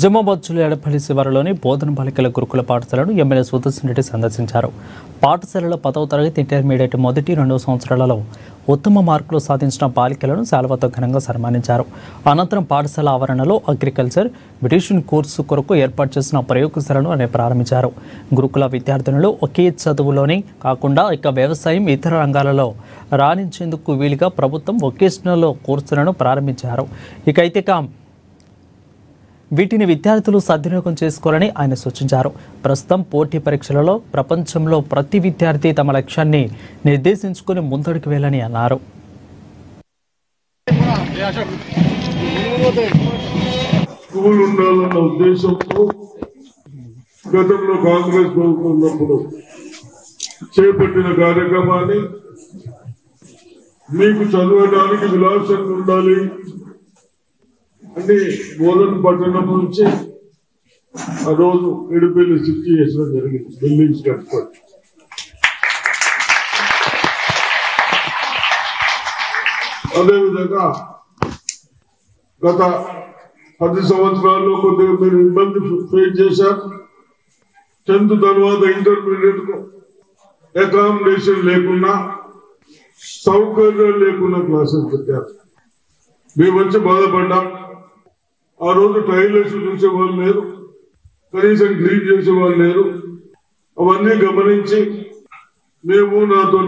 నిజామాబాద్ జిల్లా ఎడపల్లి శివారులోని బోధన బాలికల గురుకుల పాఠశాలను ఎమ్మెల్యే సుదర్శన్ రెడ్డి సందర్శించారు. పాఠశాలలో 10వ తరగతి ఇంటర్మీడియట్ మొదటి 2వ సంవత్సరాలలో ఉత్తమ మార్కులు సాధించిన బాలికలను శాలువాతో ఘనంగా సన్మానించారు. అనంతరం పాఠశాల ఆవరణలో అగ్రికల్చర్ బ్యూటిషియన్ కోర్సు కొరకు ఏర్పాటు చేసిన ప్రయోగశాలను ఆయన ప్రారంభించారు. గురుకుల విద్యార్థినులు ఒకే చదువులోనే కాకుండా వ్యవసాయం ఇతర రంగాలలో రాణించేందుకు వీలుగా ప్రభుత్వం వొకేషనల్ కోర్సులను ప్రారంభించారు. వీటిని విద్యార్థులు సద్వినియోగం చేసుకోవాలని ఆయన సూచించారు. ప్రస్తుతం పోటీ పరీక్షలలో ప్రపంచంలో ప్రతి విద్యార్థి తమ లక్ష్యాన్ని నిర్దేశించుకుని ముందడుగు వేయాలని అన్నారు. స్కూల్ ఉండాలన్న ఉద్దేశంతో గతంలో కాంగ్రెస్ ప్రభుత్వం ఉన్నప్పుడు చేపట్టిన కార్యక్రమాన్ని మీకు చదవడానికి విలాసంగా ఉండాలి అని బోధన పట్టణం నుంచి ఆ రోజు ఎడపల్లి షిఫ్ట్ చేసడం జరిగింది. బిల్డింగ్స్ కట్టుకోండి. అదేవిధంగా గత 10 సంవత్సరాల్లో కొద్దిగా మీరు ఇబ్బంది ఫేస్ చేశారు. 10th తర్వాత ఇంటర్మీడియట్ కు అకామిడేషన్ లేకుండా సౌకర్యాలు లేకుండా క్లాసెస్ పెట్టారు. మేము వచ్చి బాధపడ్డాం. ఆ రోజు టైలర్స్ చూసేవాళ్ళు లేరు, కనీసం క్లీన్ చేసేవాళ్ళు లేరు. అవన్నీ గమనించి మేము నాతో